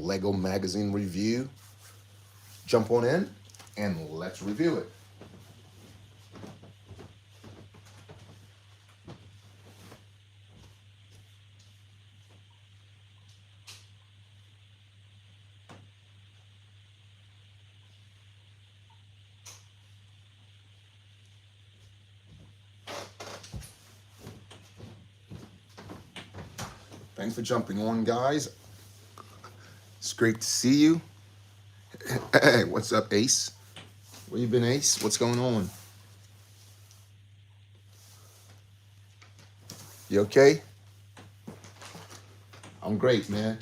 Lego magazine review. Jump on in and let's review it. Thanks for jumping on, guys. It's great to see you. Hey, what's up, Ace? Where you been, Ace? What's going on? You okay? I'm great, man.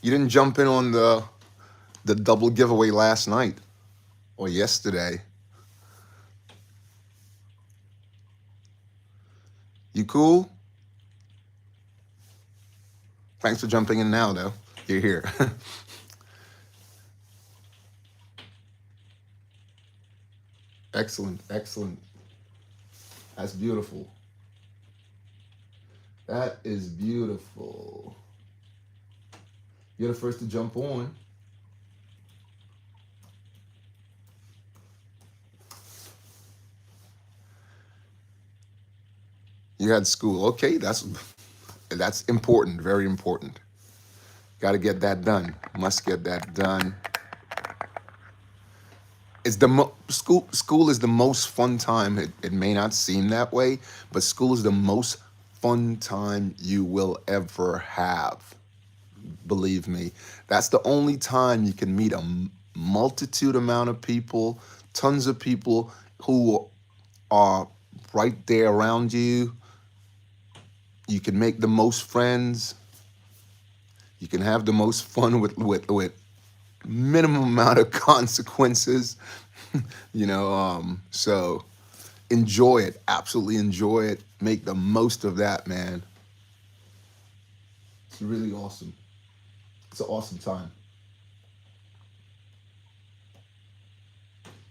You didn't jump in on the double giveaway last night or yesterday. You cool? Thanks for jumping in now, though. You're here. Excellent, excellent. That's beautiful. That is beautiful. You're the first to jump on. You had school. Okay, that's important, very important. Got to get that done. Must get that done. It's the school is the most fun time. It may not seem that way, but school is the most fun time you will ever have. Believe me. That's the only time you can meet a multitude amount of people, tons of people who are right there around you. You can make the most friends. You can have the most fun with minimum amount of consequences. So enjoy it. Absolutely enjoy it. Make the most of that, man. It's really awesome. It's an awesome time.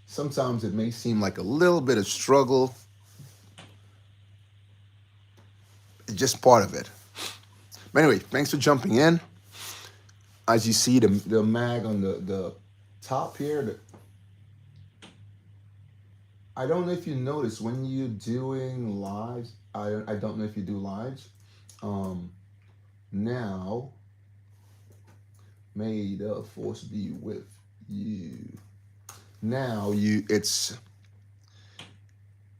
Sometimes it may seem like a little bit of struggle. It's just part of it. But anyway, thanks for jumping in. As you see the mag on the top here, I don't know if you notice when you're doing lives, I don't know if you do lives. Now, may the force be with you. Now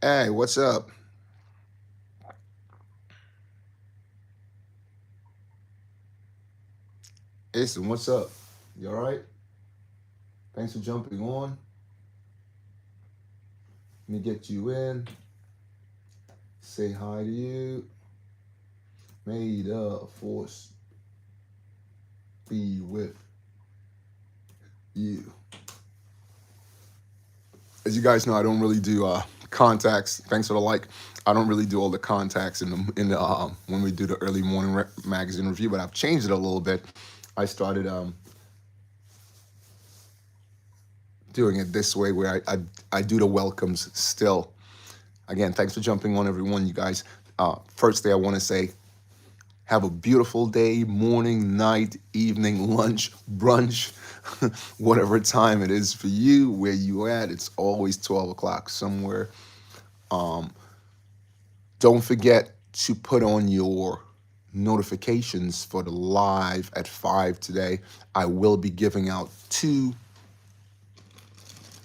hey, what's up? Jason, what's up? You all right? Thanks for jumping on. Let me get you in. Say hi to you. May the force be with you. As you guys know, I don't really do contacts. Thanks for the like. I don't really do all the contacts in the when we do the early morning magazine review, but I've changed it a little bit. I started doing it this way, where I do the welcomes still. Again, thanks for jumping on, everyone. You guys, firstly, I want to say, have a beautiful day, morning, night, evening, lunch, brunch, whatever time it is for you, where you at. It's always 12 o'clock somewhere. Don't forget to put on your notifications for the live at 5 today. I will be giving out two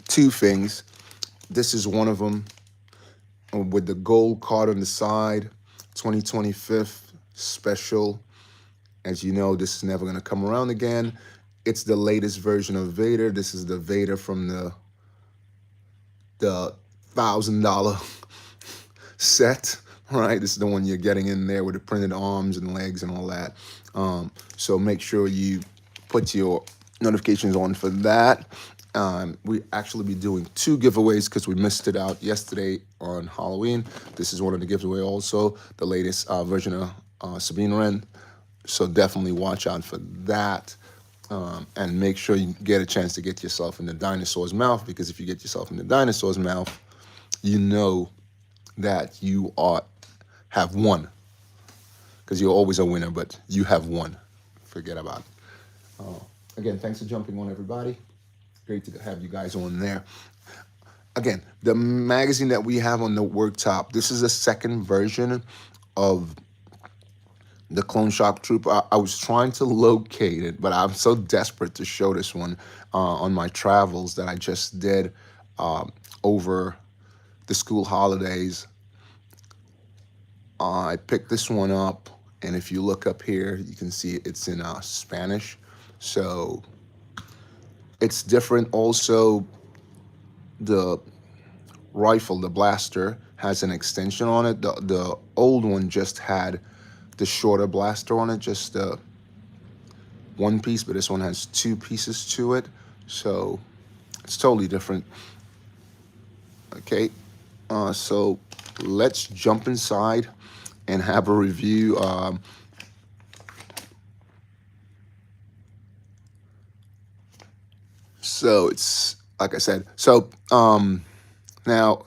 things. This is one of them, with the gold card on the side, 2025 special. As you know, this is never going to come around again. It's the latest version of Vader. This is the Vader from the $1,000 set, right? This is the one you're getting in there with the printed arms and legs and all that. So make sure you put your notifications on for that. We actually be doing 2 giveaways because we missed it out yesterday on Halloween. This is one of the giveaway also, the latest version of Sabine Wren. So definitely watch out for that. And make sure you get a chance to get yourself in the dinosaur's mouth, because if you get yourself in the dinosaur's mouth, you know that you have won. Because because you're always a winner, but you have won. Forget about it. Again, thanks for jumping on, everybody. Great to have you guys on there. Again, the magazine that we have on the worktop, this is a second version of the Clone Shock Trooper. I was trying to locate it, but I'm so desperate to show this one on my travels that I just did over the school holidays. I picked this one up, and if you look up here, you can see it's in Spanish. So it's different. Also, the rifle, the blaster, has an extension on it. The old one just had the shorter blaster on it, just one piece, but this one has two pieces to it. So it's totally different. Okay, so let's jump inside and have a review. So it's like I said. So now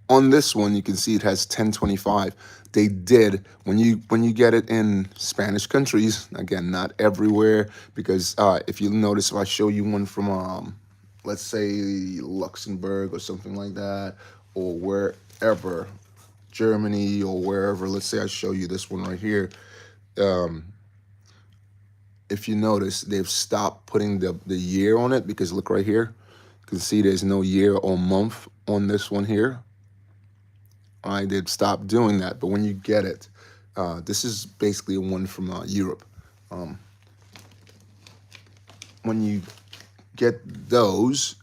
on this one, you can see it has 1025. They did when you get it in Spanish countries. Again, not everywhere, because if you notice, if I show you one from let's say Luxembourg or something like that, or wherever, Germany or wherever. Let's say I show you this one right here. If you notice, they've stopped putting the year on it, because look right here. You can see there's no year or month on this one here. I did stop doing that, but when you get it, this is basically one from Europe. When you get those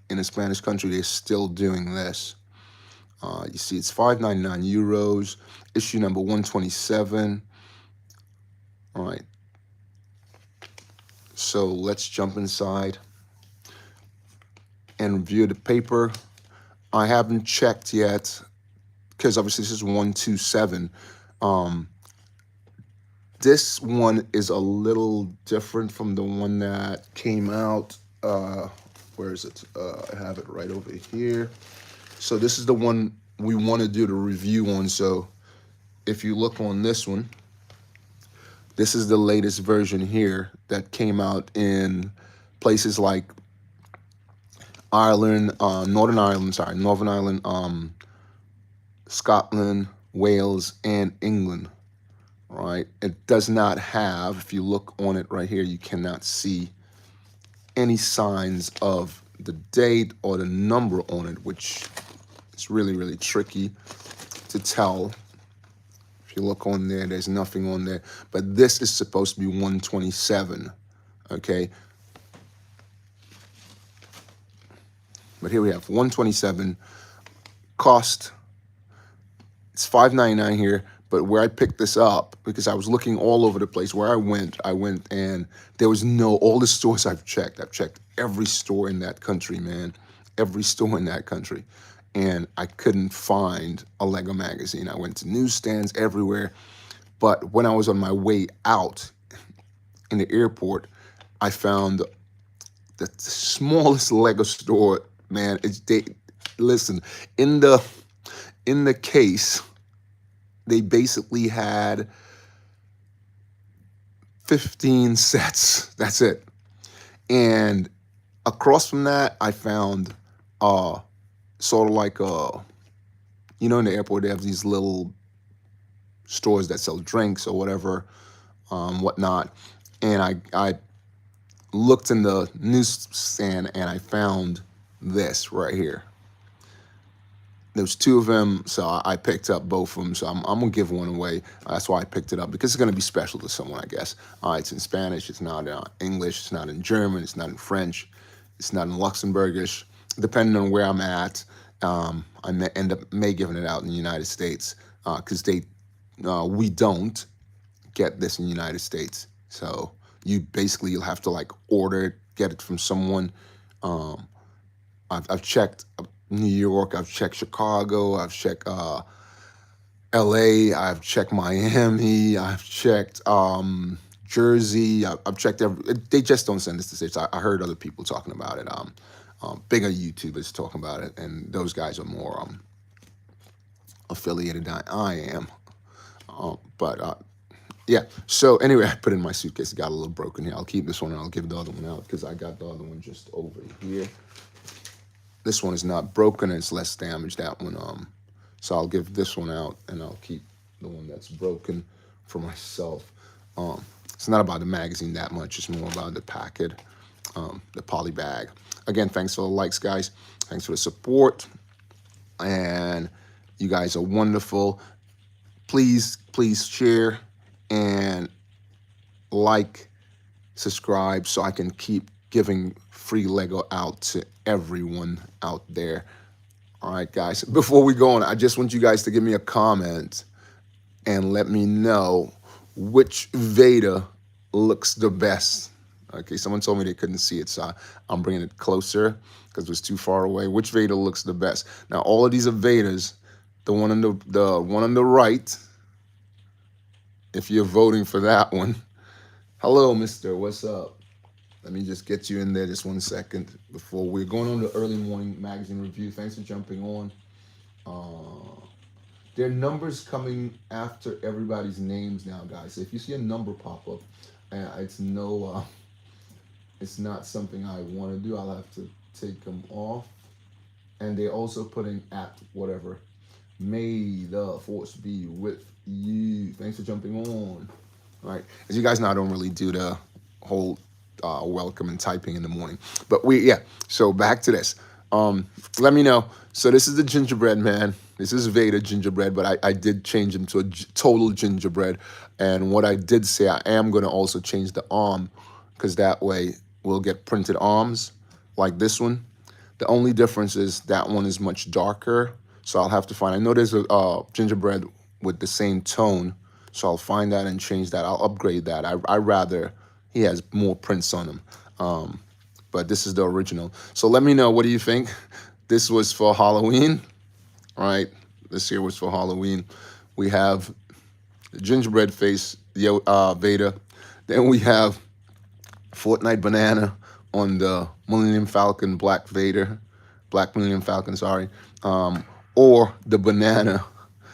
in a Spanish country, they're still doing this. You see, it's 599 euros, issue number 127. All right. So let's jump inside and review the paper. I haven't checked yet, because obviously this is 127. This one is a little different from the one that came out. Where is it? I have it right over here. So this is the one we want to do the review on. So if you look on this one, this is the latest version here that came out in places like Ireland, Northern Ireland, Scotland, Wales, and England, right? It does not have, if you look on it right here, you cannot see any signs of the date or the number on it, which is really, really tricky to tell. If you look on there, there's nothing on there. But this is supposed to be 127, okay? But here we have 127. Cost, it's $5.99 here. But where I picked this up, because I was looking all over the place where I went and there was all the stores I've checked every store in that country, man. Every store in that country. And I couldn't find a Lego magazine. I went to newsstands everywhere. But when I was on my way out in the airport, I found the smallest Lego store, man. Listen, in the case, they basically had 15 sets. That's it. And across from that, I found sort of like in the airport they have these little stores that sell drinks or whatever, whatnot. And I looked in the newsstand and I found this right here. There's two of them, so I picked up both of them. So I'm gonna give one away. That's why I picked it up, because it's gonna be special to someone, I guess. It's in Spanish. It's not in English. It's not in German. It's not in French. It's not in Luxembourgish. Depending on where I'm at, I may giving it out in the United States, because we don't get this in the United States. So you'll have to like order it, get it from someone. I've checked New York, I've checked Chicago, I've checked LA, I've checked Miami, I've checked Jersey, I've checked they just don't send this to States. I heard other people talking about it, bigger YouTubers talking about it, and those guys are more affiliated than I am. But Yeah. So anyway, I put it in my suitcase. It got a little broken here. I'll keep this one and I'll give the other one out because I got the other one just over here. This one is not broken and it's less damaged. That one, so I'll give this one out and I'll keep the one that's broken for myself. It's not about the magazine that much. It's more about the packet, the poly bag. Again, thanks for the likes, guys. Thanks for the support. And you guys are wonderful. Please share and like, subscribe so I can keep giving free Lego out to everyone out there. All right, guys. Before we go on, I just want you guys to give me a comment and let me know which Vader looks the best. Okay, someone told me they couldn't see it, so I'm bringing it closer because it was too far away. Which Vader looks the best? Now, all of these are Vaders. The one on the one on the right, if you're voting for that one. Hello, Mister. What's up? Let me just get you in there just 1 second before we're going on the early morning magazine review. Thanks for jumping on. There are numbers coming after everybody's names now, guys. So if you see a number pop up, it's not something I want to do. I'll have to take them off. And they're also putting at whatever. May the force be with you. Thanks for jumping on. All right. As you guys know, I don't really do the whole welcome and typing in the morning. But so back to this. Let me know. So this is the gingerbread man. This is Vader gingerbread, but I did change him to a total gingerbread. And what I did say, I am going to also change the arm because that way we'll get printed arms like this one. The only difference is that one is much darker. So I'll have to find, I know there's a gingerbread with the same tone. So I'll find that and change that. I'll upgrade that. I rather, he has more prints on him. But this is the original. So let me know, what do you think? This was for Halloween, right? This year was for Halloween. We have the gingerbread face, Vader. Then we have Fortnite Banana on the Millennium Falcon Black Millennium Falcon, sorry. Or the banana,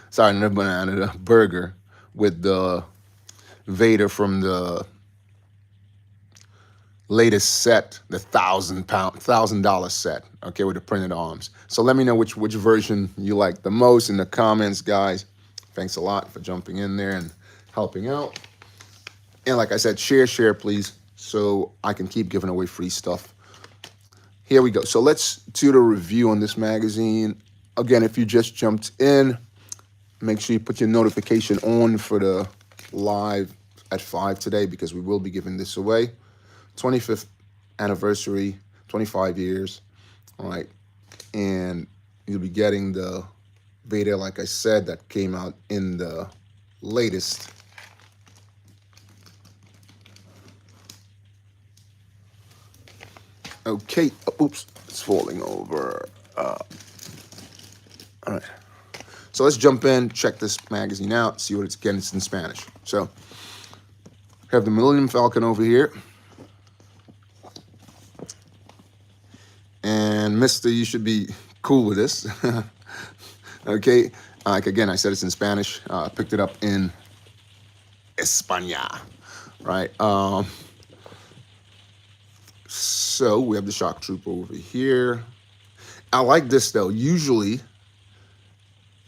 sorry, not banana, the burger with the Vader from the latest set, the $1,000 set, okay, with the printed arms. So let me know which version you like the most in the comments, guys. Thanks a lot for jumping in there and helping out. And like I said, share, please, so I can keep giving away free stuff. Here we go. So let's do the review on this magazine. Again, if you just jumped in, make sure you put your notification on for the live at 5 today because we will be giving this away. 25th anniversary, 25 years, all right? And you'll be getting the Vader, like I said, that came out in the latest. Okay, oops, it's falling over. All right. So let's jump in, check this magazine out, see what it's getting. It's in Spanish. So have the Millennium Falcon over here. And Mister, you should be cool with this. Okay. Like again, I said it's in Spanish. I picked it up in España, right? So we have the shock trooper over here. I like this though. Usually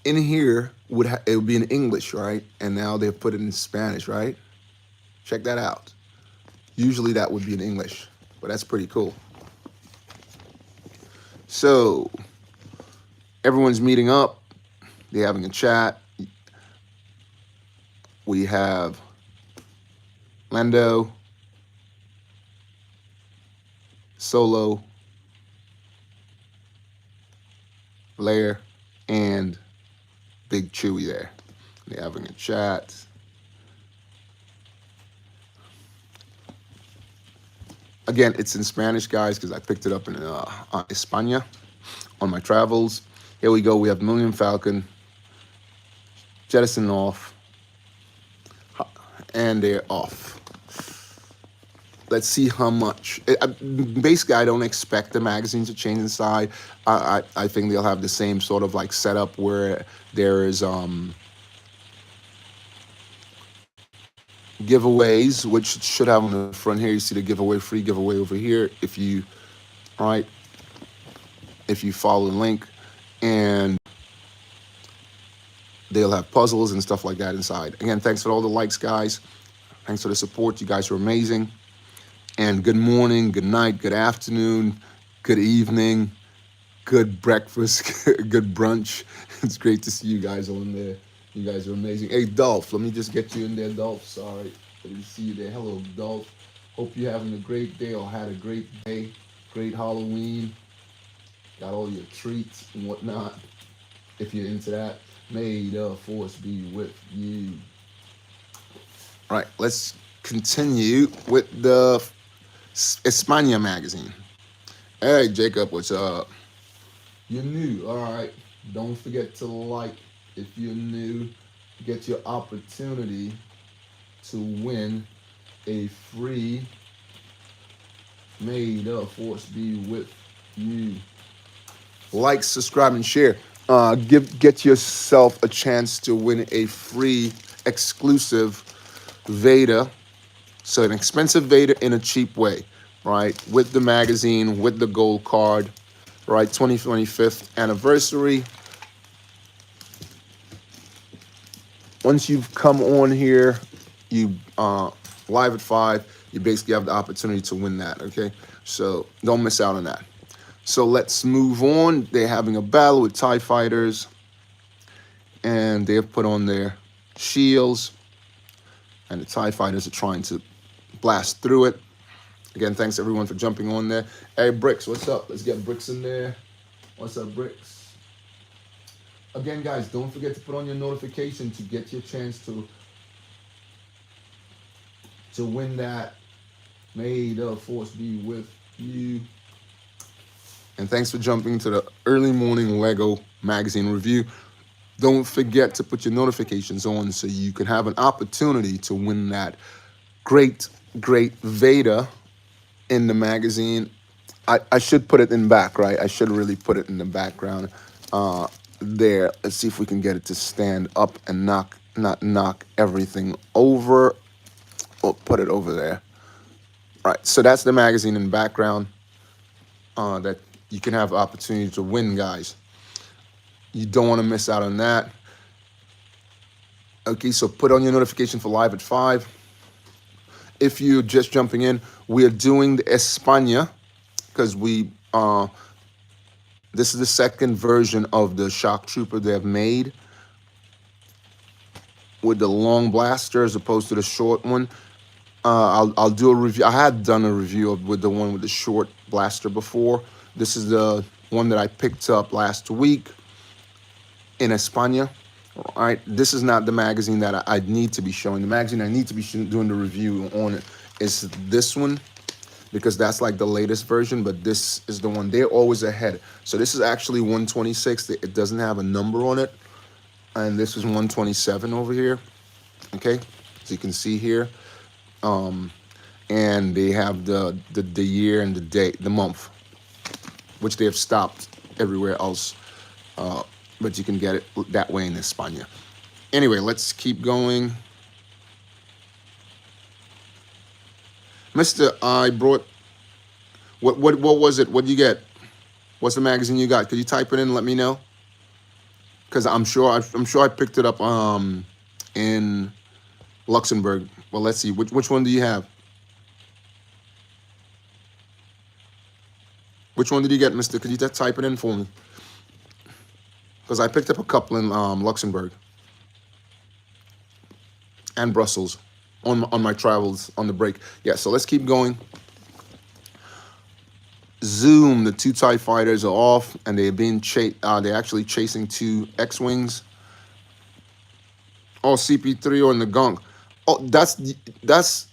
in here it would be in English, right? And now they've put it in Spanish, right? Check that out. Usually that would be in English, but that's pretty cool. So everyone's meeting up. They're having a chat. We have Lando, Solo, Leia, and Big Chewie there. They're having a chat. Again, it's in Spanish, guys, because I picked it up in España on my travels. Here we go. We have Millennium Falcon, jettison off, and they're off. Let's see how much. Basically, I don't expect the magazine to change inside. I think they'll have the same sort of like setup where there is giveaways, which should have on the front here. You see the giveaway, free giveaway over here. If you, all right, if you follow the link, and they'll have puzzles and stuff like that inside. Again, thanks for all the likes, guys. Thanks for the support. You guys are amazing. And good morning, good night, good afternoon, good evening, good breakfast, good brunch. It's great to see you guys on there. You guys are amazing. Hey, Dolph, let me just get you in there, Dolph. Sorry, I didn't see you there. Hello, Dolph. Hope you're having a great day or had a great day. Great Halloween. Got all your treats and whatnot. If you're into that, may the force be with you. All right, let's continue with the España magazine. Hey, Jacob, what's up? You're new. All right. Don't forget to like if you're new. Get your opportunity to win a free May the Force be with you. Like, subscribe, and share. Get yourself a chance to win a free exclusive Veda. So an expensive Veda in a cheap way, right? With the magazine, with the gold card, right? 25th anniversary. Once you've come on here, you live at 5, you basically have the opportunity to win that, okay? So don't miss out on that. So let's move on. They're having a battle with TIE fighters, and they have put on their shields, and the TIE fighters are trying to blast through it. Again, thanks everyone for jumping on there. Hey, Bricks, what's up? Let's get Bricks in there. What's up, Bricks? Again, guys, don't forget to put on your notification to get your chance to win that. May the Force be with you. And thanks for jumping to the early morning Lego magazine review. Don't forget to put your notifications on so you can have an opportunity to win that great Veda in the magazine. I should put it in back, right? I should really put it in the background there. Let's see if we can get it to stand up and not knock everything over. We'll put it over there. All right, so that's the magazine in the background that you can have the opportunity to win, guys. You don't want to miss out on that. Okay, so put on your notification for live at 5. If you're just jumping in, we are doing the España because this is the second version of the shock trooper they have made with the long blaster as opposed to the short one. I'll do a review. I had done a review with the one with the short blaster before. This is the one that I picked up last week in España. All right, this is not the magazine that I need to be showing. The magazine I need to be doing the review on it is this one because that's like the latest version, but this is the one. They're always ahead. So this is actually 126. It doesn't have a number on it. And this is 127 over here. Okay, as you can see here. And they have the year and the day, the month, which they have stopped everywhere else. But you can get it that way in España. Anyway, let's keep going. Mr. I brought, what was it? What did you get? What's the magazine you got? Could you type it in and let me know? Because I'm sure I picked it up in Luxembourg. Well, let's see. Which one do you have? Which one did you get, Mister? Could you just type it in for me? Because I picked up a couple in Luxembourg and Brussels on my travels on the break. Yeah, so let's keep going. Zoom, the 2 TIE fighters are off, and they're being they're actually chasing 2 X-wings. Oh, CP3 on the gunk. Oh, that's.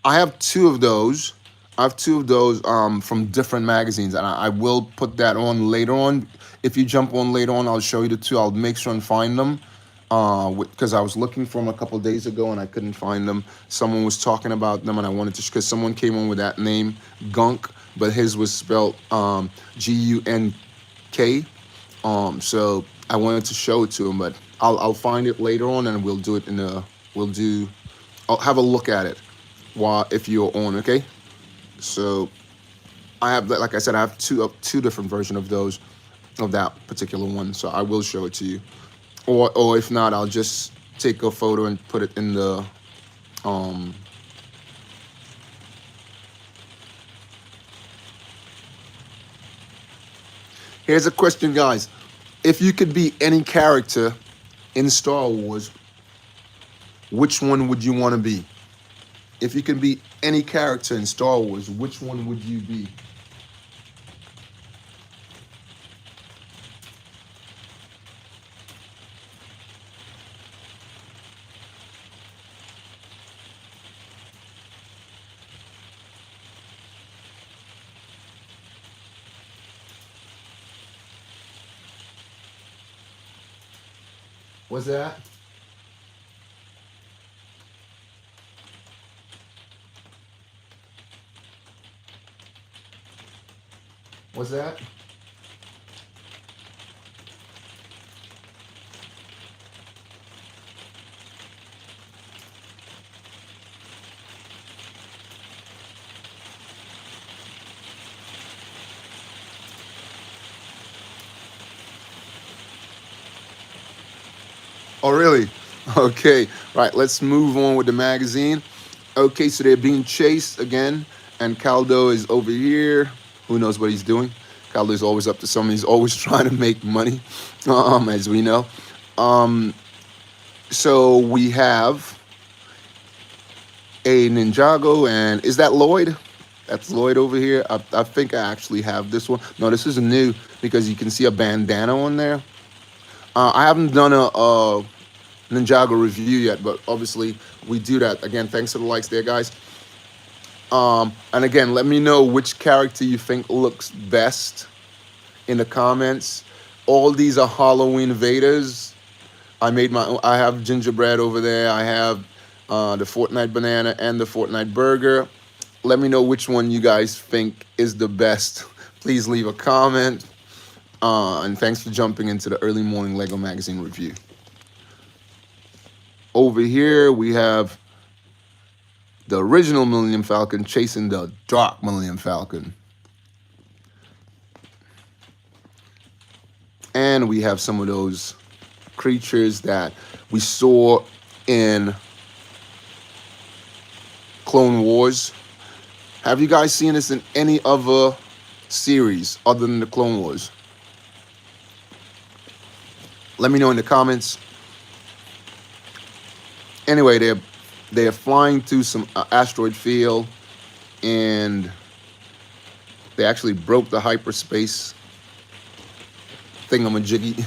I have 2 of those. From different magazines, and I will put that on later on. If you jump on later on, I'll show you the 2. I'll make sure and find them because I was looking for them a couple of days ago and I couldn't find them. Someone was talking about them and I wanted to, because someone came on with that name, Gunk, but his was spelled G-U-N-K. So I wanted to show it to him, but I'll find it later on and we'll do it I'll have a look at it while if you're on. Okay, so I have, like I said, I have two different versions of those, of that particular one. So I will show it to you, or if not, I'll just take a photo and put it in the um. Here's a question, guys. If you could be any character in Star Wars, which one would you want to be? If you could be any character in Star Wars, which one would you be? What's that? What's that? Oh, really? Okay. Right. Let's move on with the magazine. Okay, so they're being chased again, and Caldo is over here. Who knows what he's doing? Caldo is always up to something. He's always trying to make money, as we know. Um, so we have a Ninjago, and is that Lloyd? That's Lloyd over here. I think I actually have this one. No, this is new because you can see a bandana on there. I haven't done a Ninjago review yet, but obviously we do that. Again, thanks for the likes there, guys. And again, let me know which character you think looks best in the comments. All these are Halloween Vaders. I made my own. I have gingerbread over there. I have the Fortnite banana and the Fortnite burger. Let me know which one you guys think is the best. Please leave a comment. And thanks for jumping into the early morning Lego magazine review. Over here, we have the original Millennium Falcon chasing the Dark Millennium Falcon. And we have some of those creatures that we saw in Clone Wars. Have you guys seen this in any other series other than the Clone Wars? Let me know in the comments. Anyway, they're flying through some asteroid field, and they actually broke the hyperspace thingamajiggy.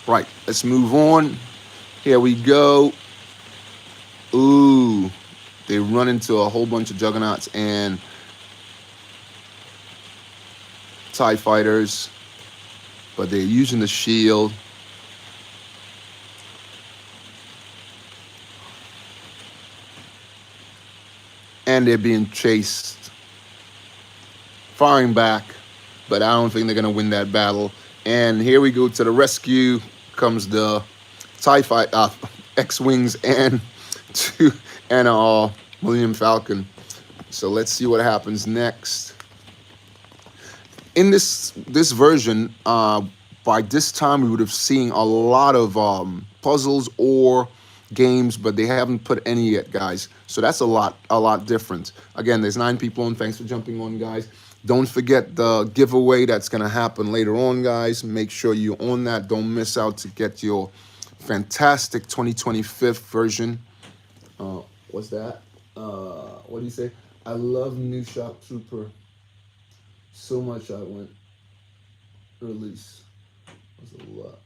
Right, let's move on. Here we go. Ooh, they run into a whole bunch of juggernauts and TIE fighters, but they're using the shield. And they're being chased, firing back, but I don't think they're gonna win that battle. And here we go to the rescue. Comes the TIE fight, X-wings and Millennium Falcon. So let's see what happens next. In this version, by this time we would have seen a lot of puzzles or games, but they haven't put any yet, guys. So that's a lot different. Again, there's 9 people on. Thanks for jumping on, guys. Don't forget the giveaway that's gonna happen later on, guys. Make sure you're on that. Don't miss out to get your fantastic 2025 version. What's that? What do you say? I love new Shock Trooper so much. I went release. That's a lot.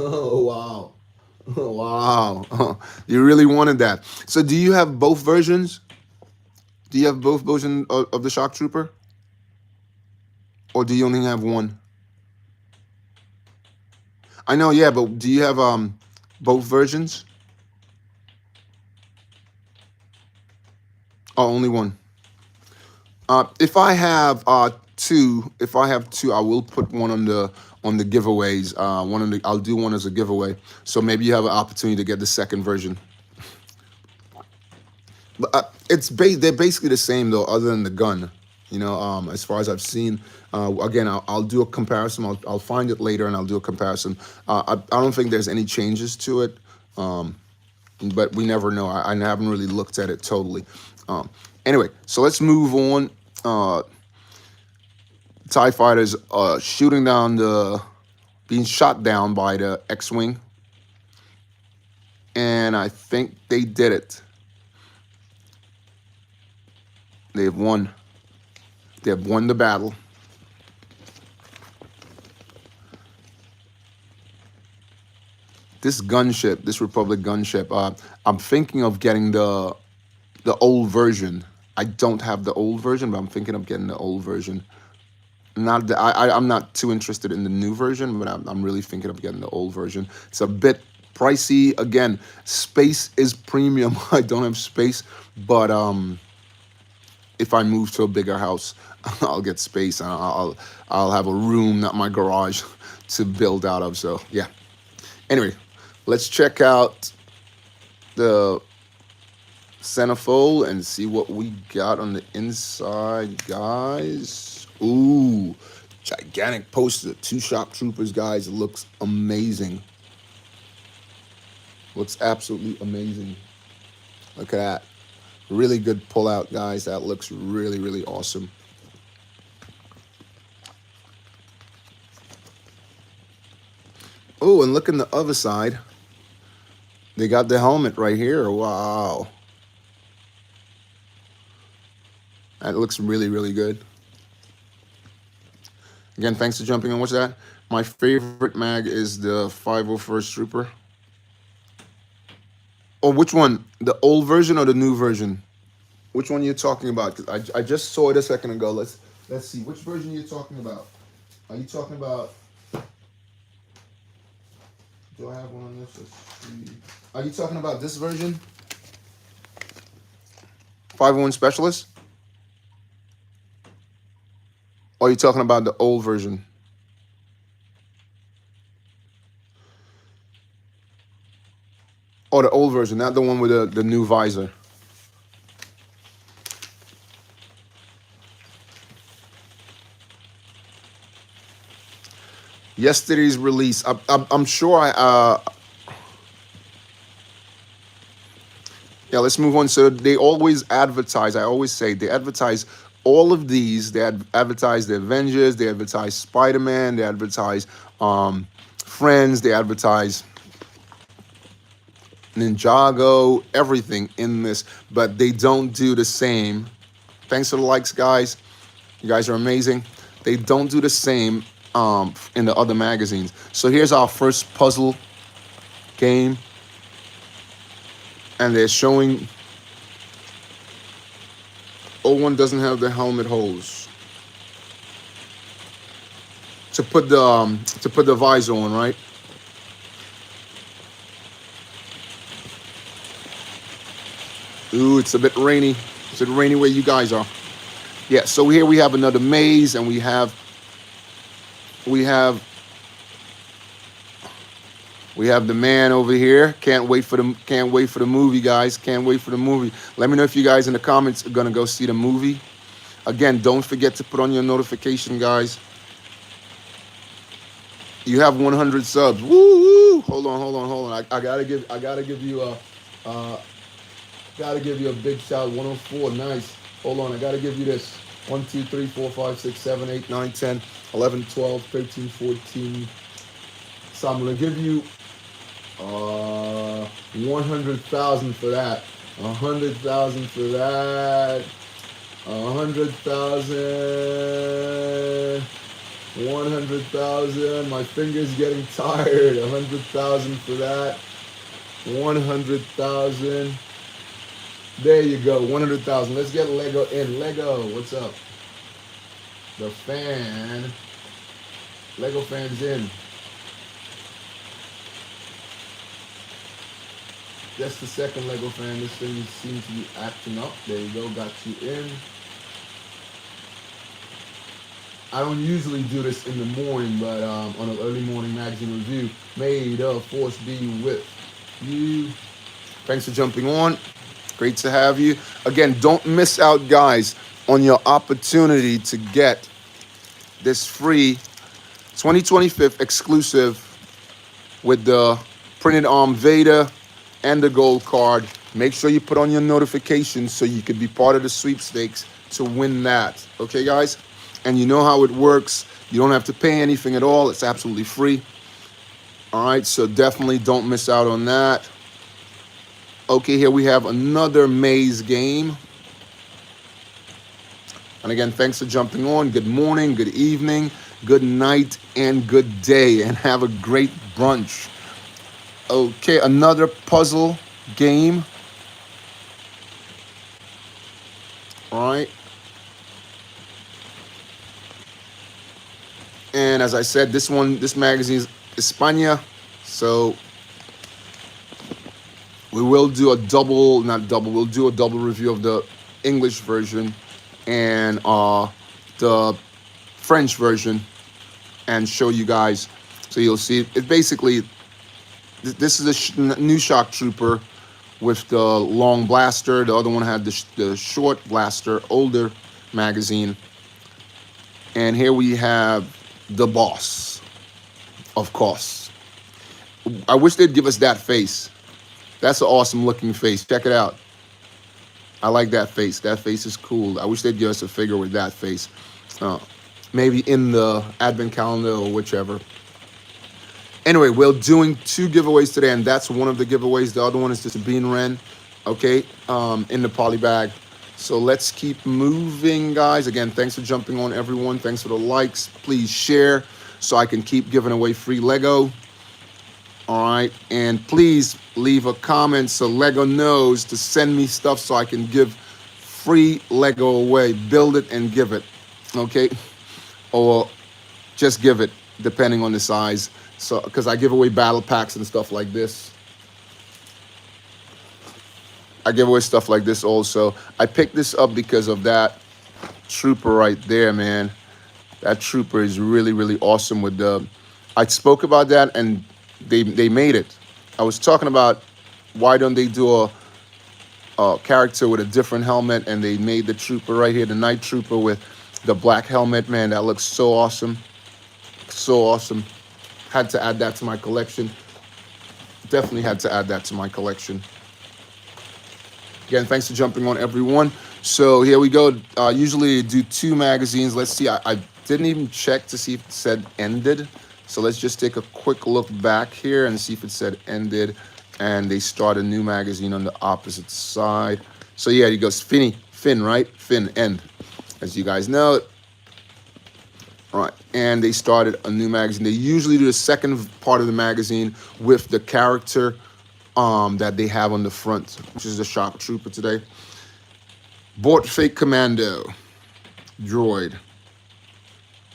Oh, wow. Oh, wow. You really wanted that. So do you have both versions? Do you have both versions of the Shock Trooper? Or do you only have one? I know, yeah, but do you have both versions? Oh, only one. If I have two, I will put one on the giveaways. I'll do one as a giveaway. So maybe you have an opportunity to get the second version. But they're basically the same though, other than the gun. As far as I've seen. Again, I'll do a comparison. I'll find it later and I'll do a comparison. I don't think there's any changes to it, but we never know. I haven't really looked at it totally. Anyway, so let's move on. TIE fighters being shot down by the X-Wing. And I think they did it. They've won. They've won the battle. This gunship, this Republic gunship, I'm thinking of getting the old version. I don't have the old version, but I'm thinking of getting the old version. I'm not too interested in the new version, but I'm really thinking of getting the old version. It's a bit pricey. Again, space is premium. I don't have space, but if I move to a bigger house, I'll get space and I'll have a room, not my garage, to build out of. So yeah. Anyway, let's check out the centerfold and see what we got on the inside, guys. Ooh, gigantic poster. 2 shock troopers, guys. It looks amazing. Looks absolutely amazing. Look at that. Really good pullout, guys. That looks really, really awesome. Oh, and look on the other side. They got the helmet right here. Wow. That looks really, really good. Again, thanks for jumping on. What's that? My favorite mag is the 501st Trooper. Oh, which one? The old version or the new version? Which one are you talking about? Because I just saw it a second ago. Let's see. Which version are you talking about? Are you talking about... Do I have one on this? Let's see. Are you talking about this version? 501 Specialist? Or are you talking about the old version? Oh, the old version, not the one with the new visor. Yesterday's release. I'm sure yeah, let's move on. So they always advertise. I always say they advertise all of these. They advertise the Avengers. They advertise Spider-Man. They advertise Friends. They advertise Ninjago. Everything in this, but they don't do the same. Thanks for the likes, guys. You guys are amazing. They don't do the same in the other magazines. So here's our first puzzle game. And they're showing O1 doesn't have the helmet holes to put the visor on, right? Ooh, it's a bit rainy. It's a bit rainy where you guys are. Yeah, so here we have another maze, and we have the man over here. Can't wait for the movie, guys. Can't wait for the movie. Let me know if you guys in the comments are gonna go see the movie. Again, don't forget to put on your notification, guys. You have 100 subs. Woo woo! Hold on. I gotta give you a big shout. 104, nice. Hold on, I gotta give you this. 1, 2, 3, 4, 5, 6, 7, 8, 9, 10, 11, 12, 13, 14. So I'm gonna give you 100,000 for that. 100,000 for that. 100,000. 100,000. My finger's getting tired. 100,000 for that. 100,000. There you go. 100,000. Let's get Lego in. Lego, what's up? The fan. Lego fan's in. Just the second, Lego fan. This thing seems to be acting up. There you go. Got you in. I don't usually do this in the morning, but on an early morning magazine review, may the force be with you. Thanks for jumping on. Great to have you. Again, don't miss out, guys, on your opportunity to get this free 2025 exclusive with the printed arm Vader and the gold card. Make sure you put on your notifications so you can be part of the sweepstakes to win that. Okay, guys? And you know how it works. You don't have to pay anything at all. It's absolutely free. All right, so definitely don't miss out on that. Okay, here we have another maze game. And again, thanks for jumping on. Good morning, good evening, good night, and good day. And have a great brunch. Okay, another puzzle game. All right. And as I said, this magazine is España. So we will do a double, not double, we'll do a double review of the English version and the French version and show you guys. So you'll see it basically, this is a new shock trooper with the long blaster. The other one had the short blaster, older magazine. And here we have the boss, of course. I wish they'd give us that face. That's an awesome looking face. Check it out. I like that face. That face is cool. I wish they'd give us a figure with that face. Maybe in the advent calendar or whichever. Anyway, we're doing 2 giveaways today, and that's one of the giveaways. The other one is just a Bean Ren, okay, in the poly bag. So let's keep moving, guys. Again, thanks for jumping on, everyone. Thanks for the likes. Please share so I can keep giving away free Lego. All right, and please leave a comment so Lego knows to send me stuff so I can give free Lego away. Build it and give it, okay? Or just give it, depending on the size. So, because I give away battle packs and stuff like this. I give away stuff like this also. I picked this up because of that trooper right there, man. That trooper is really, really awesome with the... I spoke about that and they made it. I was talking about why don't they do a character with a different helmet, and they made the trooper right here, the night trooper with the black helmet. Man, that looks so awesome. So awesome. Had to add that to my collection. Definitely had to add that to my collection. Again, thanks for jumping on, everyone. So here we go. Usually do 2 magazines. Let's see. I didn't even check to see if it said ended. So let's just take a quick look back here and see if it said ended. And they start a new magazine on the opposite side. So yeah, it goes Finn, right? Finn, end. As you guys know. All right, and they started a new magazine. They usually do the second part of the magazine with the character that they have on the front, which is the shock trooper today. Bought fake commando droid,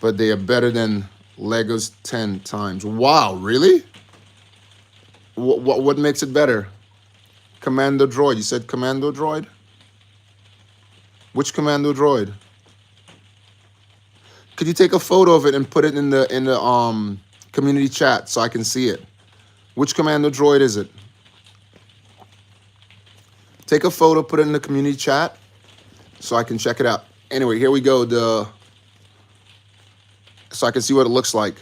but they are better than Legos 10 times. Wow, really? What makes it better? Commando droid. You said commando droid? Which commando droid? Could you take a photo of it and put it in the community chat so I can see it? Which commando droid is it? Take a photo, put it in the community chat so I can check it out. Anyway, here we go. So I can see what it looks like.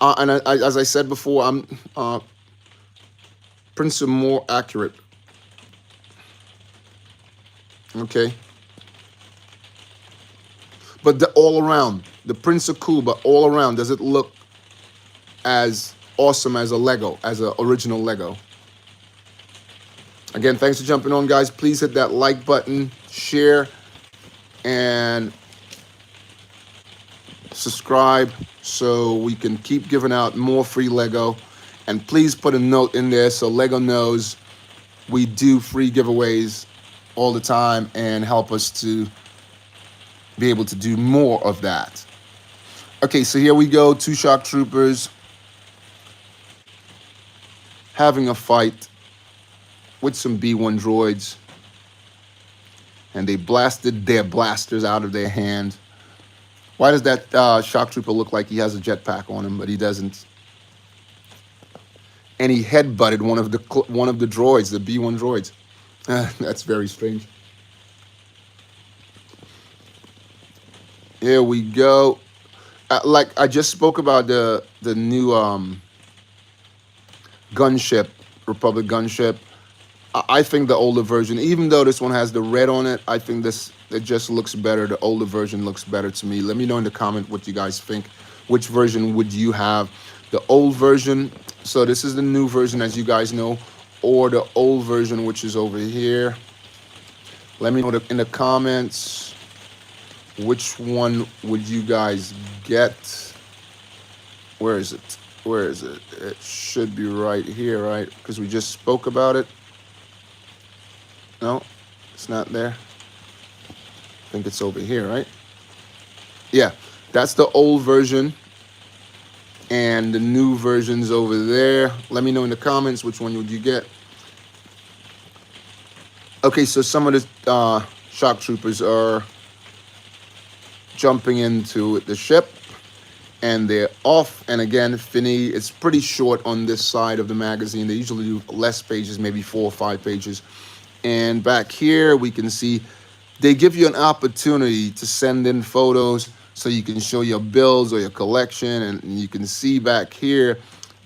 And as I said before, I'm prints are more accurate. Okay. But all around, the prints are cool, but all around, does it look as awesome as a Lego, as an original Lego? Again, thanks for jumping on, guys. Please hit that like button, share, and subscribe so we can keep giving out more free Lego. And please put a note in there so Lego knows we do free giveaways all the time and help us to be able to do more of that. Okay, so here we go. 2 shock troopers having a fight with some B1 droids, and they blasted their blasters out of their hand. Why does that shock trooper look like he has a jetpack on him, but he doesn't? And he headbutted one of the droids, the B1 droids. That's very strange. Here we go. Like I just spoke about the new gunship, Republic gunship. I think the older version, even though this one has the red on it, I think this it just looks better. The older version looks better to me. Let me know in the comment what you guys think. Which version would you have? The old version. So this is the new version, as you guys know, or the old version, which is over here. Let me know in the comments which one would you guys get. Where is it? Where is it? It should be right here, right? Because we just spoke about it. No, it's not there. I think it's over here, right? Yeah, that's the old version. And the new version's over there. Let me know in the comments which one would you get. Okay, so some of the shock troopers are jumping into the ship. And they're off. And again, Finney, it's pretty short on this side of the magazine. They usually do less pages, maybe 4 or 5 pages. And back here, we can see they give you an opportunity to send in photos so you can show your builds or your collection. And you can see back here,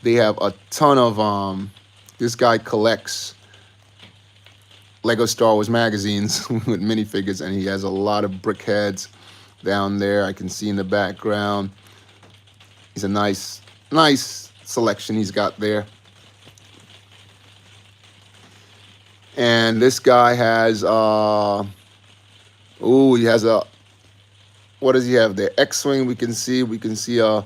they have a ton of, this guy collects Lego Star Wars magazines with minifigures, and he has a lot of brickheads down there. I can see in the background. He's a nice selection he's got there. And this guy has, he has a, what does he have there? X-Wing, we can see a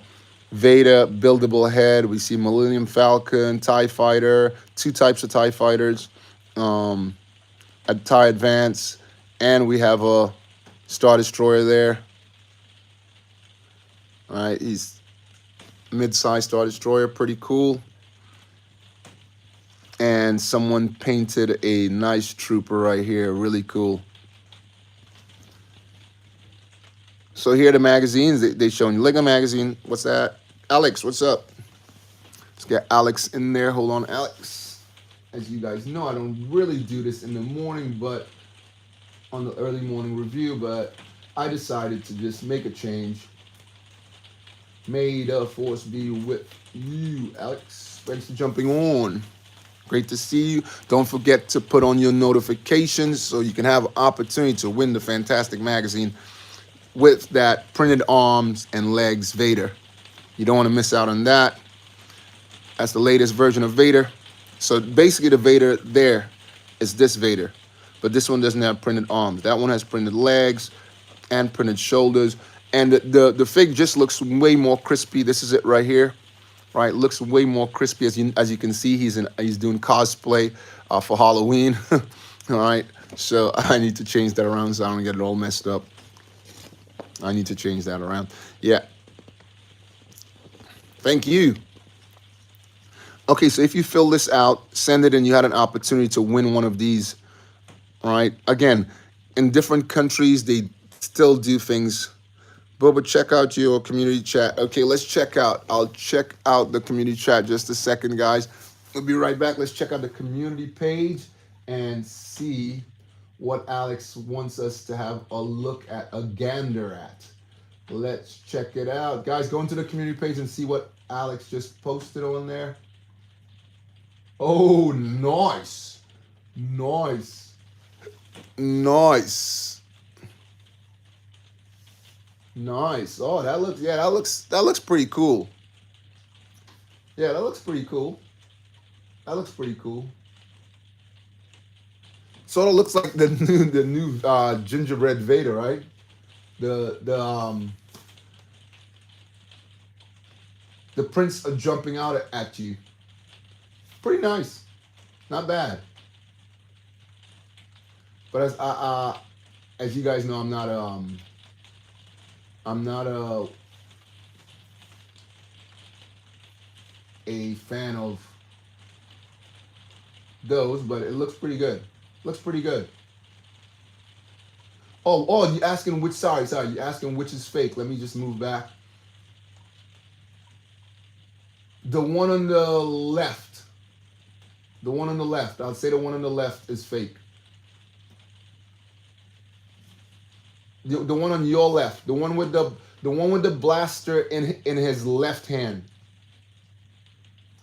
Vader buildable head. We see Millennium Falcon, TIE Fighter, 2 types of TIE Fighters, a TIE Advance, and we have a Star Destroyer there. All right, he's mid-size Star Destroyer, pretty cool. And someone painted a nice trooper right here, really cool. So here are the magazines they showing you. Lego magazine, what's that? Alex, what's up? Let's get Alex in there. Hold on, Alex. As you guys know, I don't really do this in the morning, but on the early morning review, but I decided to just make a change. May the force be with you, Alex. Thanks for jumping on. Great to see you. Don't forget to put on your notifications so you can have an opportunity to win the fantastic magazine with that printed arms and legs Vader. You don't want to miss out on that. That's the latest version of Vader. So basically the Vader there is this Vader, but this one doesn't have printed arms. That one has printed legs and printed shoulders. And the fig just looks way more crispy. This is it right here, right? Looks way more crispy. As you can see, he's doing cosplay for Halloween. All right, so I need to change that around so I don't get it all messed up. I need to change that around. Yeah. Thank you. Okay, so if you fill this out, send it, and you had an opportunity to win one of these. All right. Again, in different countries, they still do things. Boba, check out your community chat. Okay, let's check out. I'll check out the community chat just a second, guys. We'll be right back. Let's check out the community page and see what Alex wants us to have a look at, a gander at. Let's check it out. Guys, go into the community page and see what Alex just posted on there. Oh, nice. Nice. Nice. Nice. Oh, that looks pretty cool. Yeah, that looks pretty cool. That looks pretty cool. Sort of looks like the new gingerbread Vader, right? The prints are jumping out at you. Pretty nice, not bad. But as you guys know, I'm not a fan of those, but it looks pretty good. Looks pretty good. Oh, you asking which? Sorry. You asking which is fake? Let me just move back. The one on the left. The one on the left. I'll say the one on the left is fake. The one on your left. The one with the blaster in his left hand.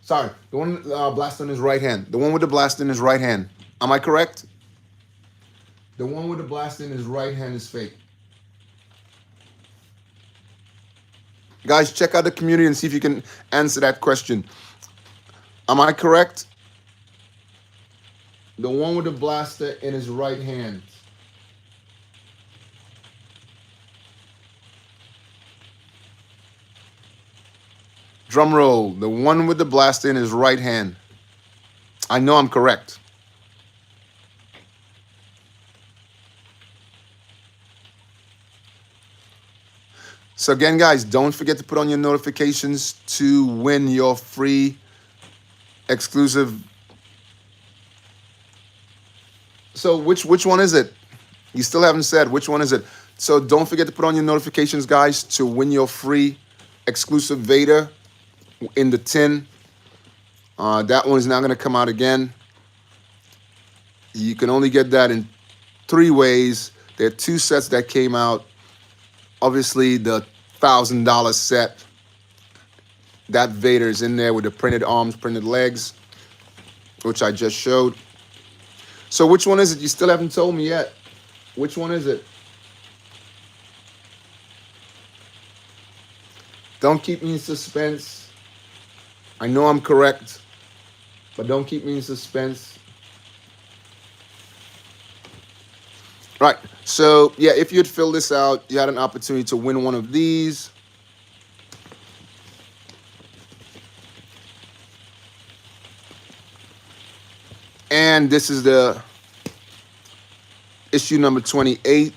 Sorry, the one blaster in his right hand. The one with the blaster in his right hand. Am I correct? The one with the blaster in his right hand is fake. Guys, check out the community and see if you can answer that question. Am I correct? The one with the blaster in his right hand. Drum roll. The one with the blaster in his right hand. I know I'm correct. So again, guys, don't forget to put on your notifications to win your free exclusive. So which one is it? You still haven't said which one is it. So don't forget to put on your notifications, guys, to win your free exclusive Vader in the tin. That one is now going to come out again. You can only get that in 3 ways. There are 2 sets that came out. Obviously, the $1,000 set, that Vader is in there with the printed arms, printed legs, which I just showed. So which one is it? You still haven't told me yet. Which one is it? Don't keep me in suspense. I know I'm correct, but don't keep me in suspense. Right. So, yeah, if you'd fill this out, you had an opportunity to win one of these. And this is the issue number 28,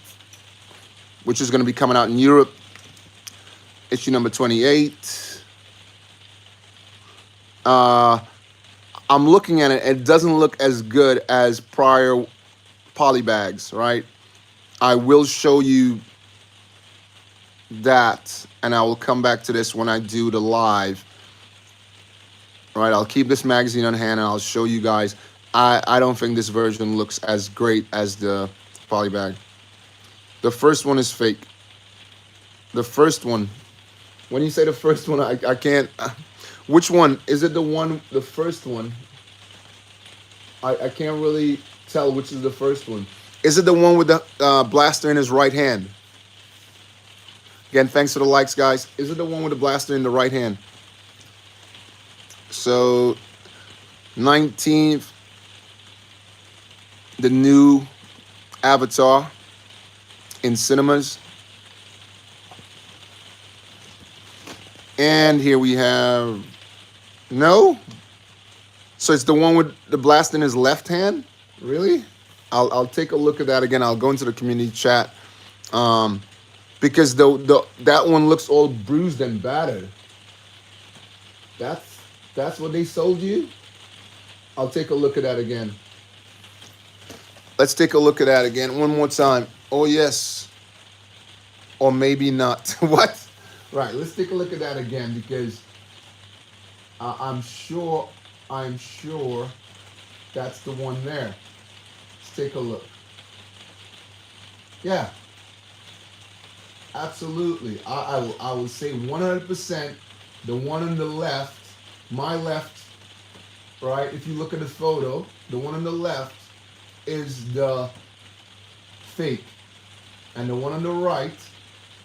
which is going to be coming out in Europe. Issue number 28. I'm looking at it. It doesn't look as good as prior polybags, right? I will show you that, and I will come back to this when I do the live. All right, I'll keep this magazine on hand, and I'll show you guys. I don't think this version looks as great as the polybag. The first one is fake. The first one. When you say the first one, I can't. Which one? Is it the one, the first one? I can't really tell which is the first one. Is it the one with the blaster in his right hand? Again, thanks for the likes, guys. Is it the one with the blaster in the right hand? So, 19th, the new Avatar in cinemas. And here we have, no? So it's the one with the blast in his left hand? Really? I'll take a look at that again. I'll go into the community chat. Because that one looks all bruised and battered. That's what they sold you? I'll take a look at that again. Let's take a look at that again one more time. Oh, yes. Or maybe not. What? Right, let's take a look at that again because I'm sure that's the one there. Let's take a look. Yeah. Absolutely. I will say 100% the one on the left, my left, right? If you look at the photo, the one on the left is the fake. And the one on the right,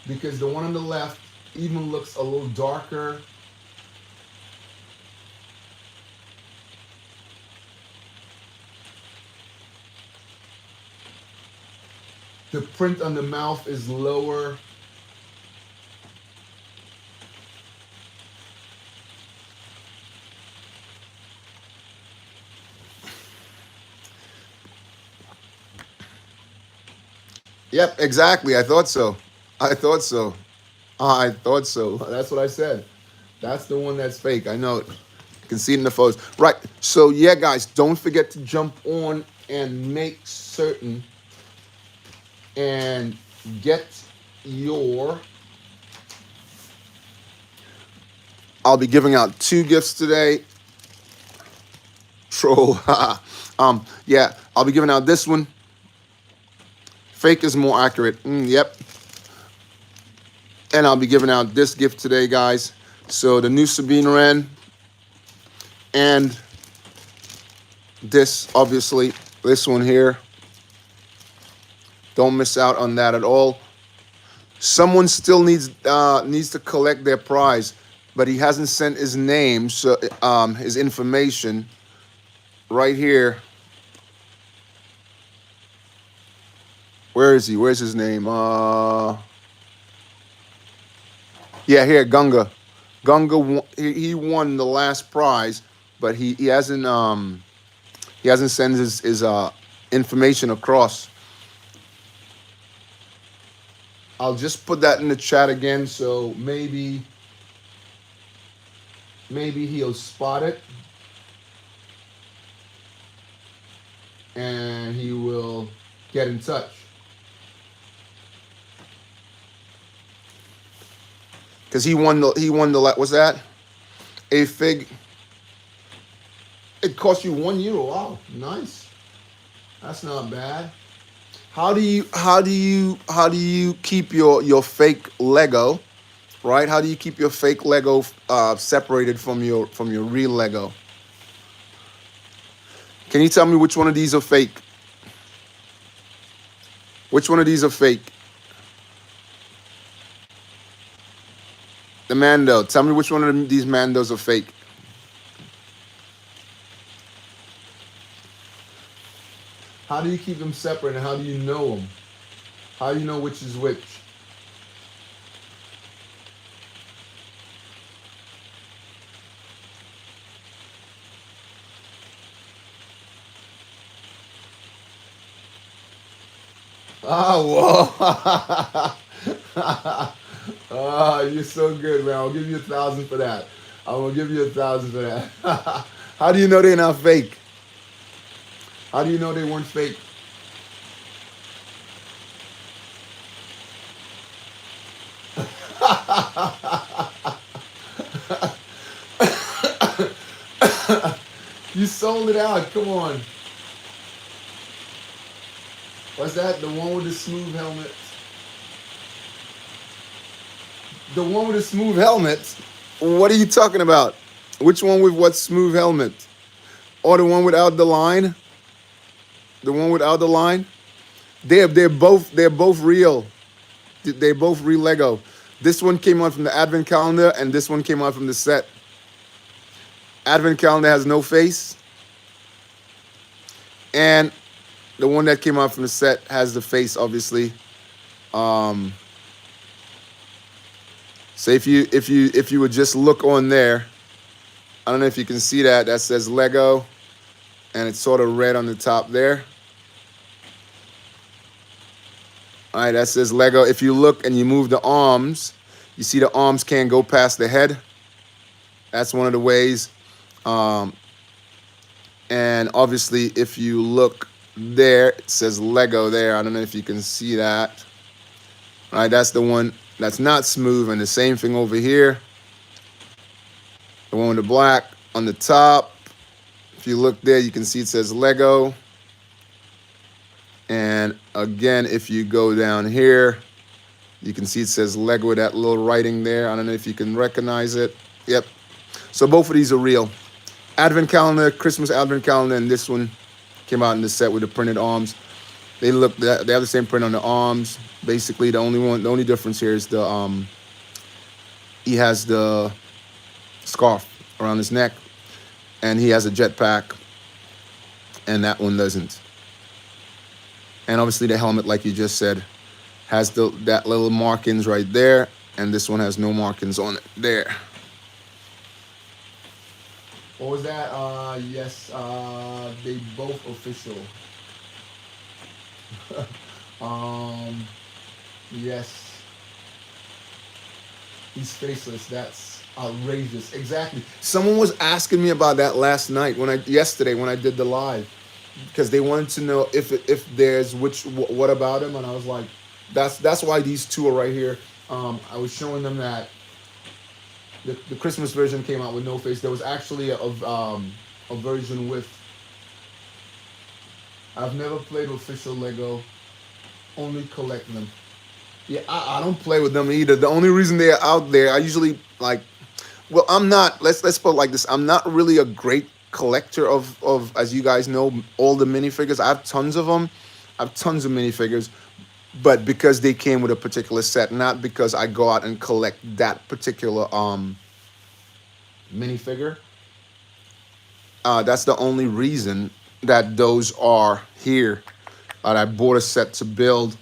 because the one on the left even looks a little darker. The print on the mouth is lower. Yep, exactly. I thought so. I thought so. I thought so. That's what I said. That's the one that's fake. I know it. You can see it in the photos. Right. So, yeah, guys, don't forget to jump on and make certain and get your. I'll be giving out 2 gifts today. Troll. Yeah, I'll be giving out this one. Fake is more accurate. Yep. And I'll be giving out this gift today, guys. So the new Sabine Wren and this, obviously, this one here. Don't miss out on that at all. Someone still needs to collect their prize, but he hasn't sent his name, so his information right here. Where is he? Where's his name? Yeah, here, Gunga. Gunga, he won the last prize, but he hasn't sent his information across. I'll just put that in the chat again, so maybe he'll spot it and he will get in touch. Because he won the what's that? A fig. It cost you €1. Wow, nice. That's not bad. How do you keep your fake Lego, right? How do you keep your fake Lego separated from your real Lego? Can you tell me which one of these are fake? Which one of these are fake? The Mando. Tell me which one of these Mandos are fake. How do you keep them separate and how do you know them? How do you know which is which? Oh, whoa. Oh, you're so good, man. I'll give you 1,000 for that. I will give you 1,000 for that. How do you know they're not fake? How do you know they weren't fake? You sold it out. Come on. What's that? The one with the smooth helmet? The one with the smooth helmet? What are you talking about? Which one with what smooth helmet? Or the one without the line? The one without the line? They're both real. They're both real Lego. This one came out from the advent calendar and this one came out from the set. Advent calendar has no face. And the one that came out from the set has the face, obviously. So if you would just look on there, I don't know if you can see that. That says Lego, and it's sort of red on the top there. All right, that says Lego. If you look and you move the arms, you see the arms can't go past the head. That's one of the ways. And obviously, if you look there, it says Lego there. I don't know if you can see that. All right, that's the one that's not smooth. And the same thing over here. The one with the black on the top. If you look there, you can see it says Lego. And again, if you go down here, you can see it says Lego with that little writing there. I don't know if you can recognize it. Yep. So both of these are real. Advent calendar, Christmas advent calendar, and this one came out in the set with the printed arms. They have the same print on the arms. Basically, the only difference here is he has the scarf around his neck, and he has a jetpack, and that one doesn't. And obviously the helmet, like you just said, has that little markings right there, and this one has no markings on it there. What was that? Yes, they both official. Yes. He's faceless. That's outrageous. Exactly. Someone was asking me about that yesterday when I did the live. because they wanted to know if there's what about him, and I was like, that's why these two are right here. I was showing them that the Christmas version came out with No Face. There was actually a version with. I've never played with official Lego. Only collect them. Yeah, I don't play with them either. The only reason they're out there, I usually like. Well, I'm not. Let's put it like this. I'm not really a great collector of as you guys know, all the minifigures. I have tons of them. I have tons of minifigures, but because they came with a particular set, not because I go out and collect that particular minifigure. That's the only reason that those are here. I bought a set to build.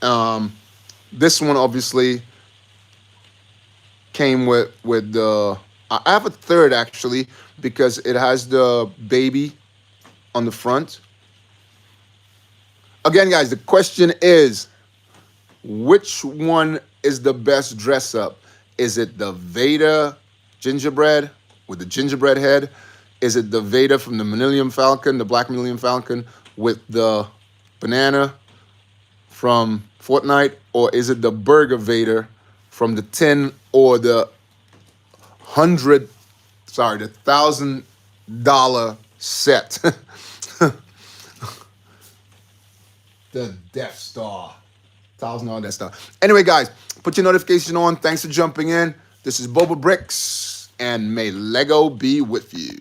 Um, this one obviously came with the. I have a third actually because it has the baby on the front. Again, guys, the question is, which one is the best dress up? Is it the Vader gingerbread with the gingerbread head? Is it the Vader from the Millennium Falcon, the Black Millennium Falcon with the banana from Fortnite? Or is it the Burger Vader from the tin or the $1,000 set? The Death Star. $1,000 Death Star. Anyway, guys, put your notification on. Thanks for jumping in. This is BOBAbrickz, and may Lego be with you.